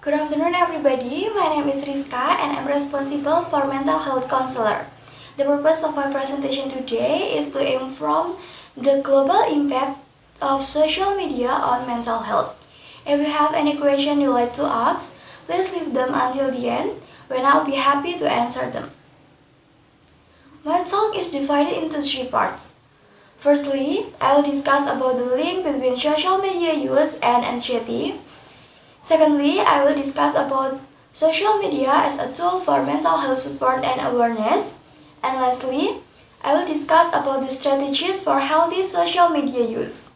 Good afternoon everybody, my name is Rizka and I'm responsible for mental health counselor. The purpose of my presentation today is to inform the global impact of social media on mental health. If you have any question you'd like to ask, please leave them until the end when I'll be happy to answer them. My talk is divided into three parts. Firstly, I will discuss about the link between social media use and anxiety. Secondly, I will discuss about social media as a tool for mental health support and awareness. And lastly, I will discuss about the strategies for healthy social media use.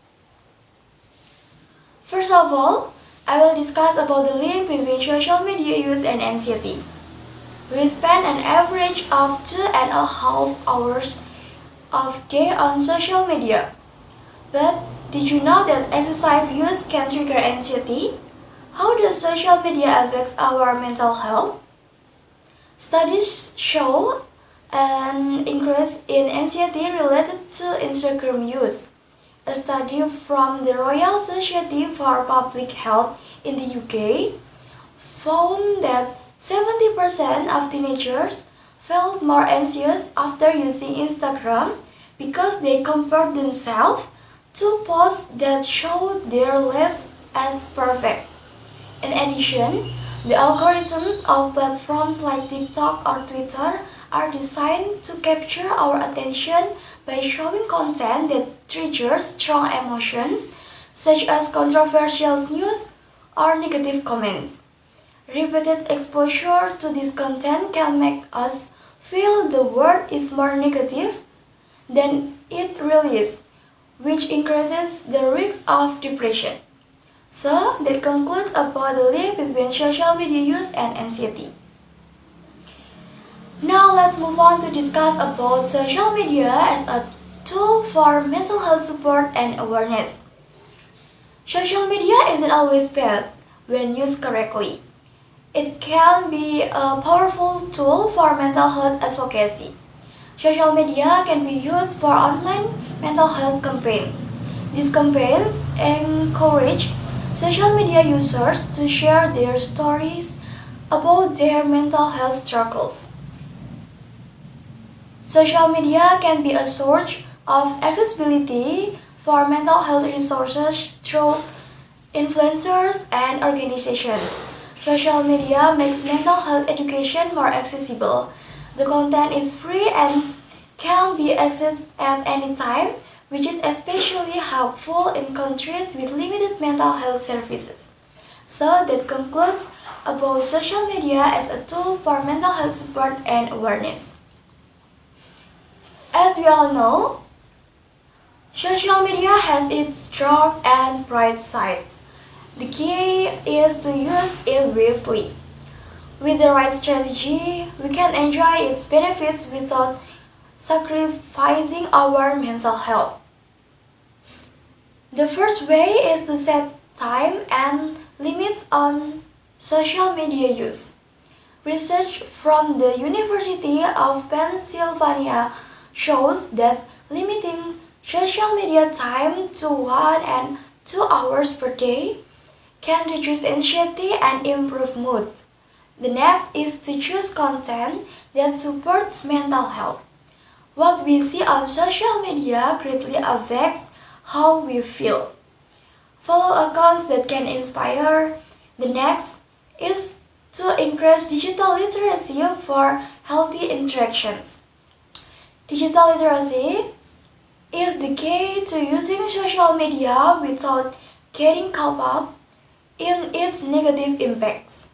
First of all, I will discuss about the link between social media use and anxiety. We spend an average of 2.5 hours of day on social media. But did you know that excessive use can trigger anxiety? How does social media affect our mental health? Studies show an increase in anxiety related to Instagram use. A study from the Royal Society for Public Health in the UK found that 70% of teenagers felt more anxious after using Instagram because they compared themselves to posts that showed their lives as perfect. In addition, the algorithms of platforms like TikTok or Twitter are designed to capture our attention by showing content that triggers strong emotions, such as controversial news or negative comments. Repeated exposure to this content can make us feel the world is more negative than it really is, which increases the risk of depression. So, that concludes about the link between social media use and anxiety. Now, let's move on to discuss about social media as a tool for mental health support and awareness. Social media isn't always bad when used correctly. It can be a powerful tool for mental health advocacy. Social media can be used for online mental health campaigns. These campaigns encourage social media users to share their stories about their mental health struggles. Social media can be a source of accessibility for mental health resources through influencers and organizations. Social media makes mental health education more accessible. The content is free and can be accessed at any time, which is especially helpful in countries with limited mental health services. So that concludes about social media as a tool for mental health support and awareness. As we all know, social media has its dark and bright sides. The key is to use it wisely. With the right strategy, we can enjoy its benefits without sacrificing our mental health. The first way is to set time and limits on social media use. Research from the University of Pennsylvania shows that limiting social media time to 1 and 2 hours per day can reduce anxiety and improve mood. The next is to choose content that supports mental health. What we see on social media greatly affects how we feel. Follow accounts that can inspire. The next is to increase digital literacy for healthy interactions. Digital literacy is the key to using social media without getting caught up in its negative impacts.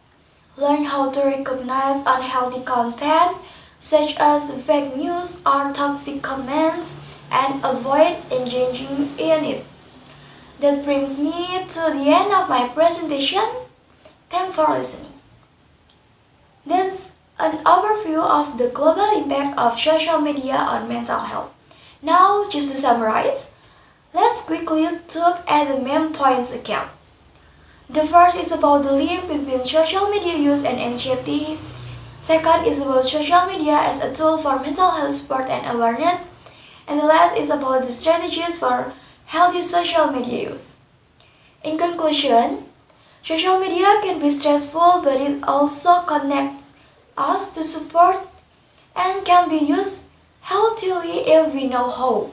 Learn how to recognize unhealthy content such as fake news or toxic comments and avoid engaging in it. That brings me to the end of my presentation. Thanks for listening. That's an overview of the global impact of social media on mental health. Now, just to summarize, let's quickly look at the main points again. The first is about the link between social media use and anxiety. Second is about social media as a tool for mental health support and awareness. And the last is about the strategies for healthy social media use. In conclusion, Social media can be stressful, but it also connects us to support and can be used healthily if we know how.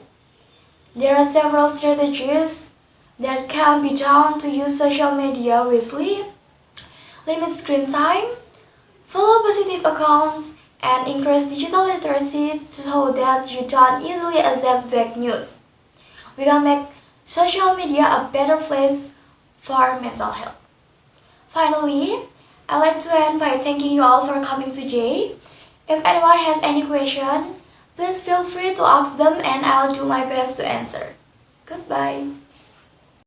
There are several strategies that can be done to use social media wisely. Limit screen time, follow positive accounts, and increase digital literacy so that you don't easily accept fake news. We can make social media a better place for mental health. Finally, I'd like to end by thanking you all for coming today. If anyone has any question, please feel free to ask them and I'll do my best to answer. Goodbye.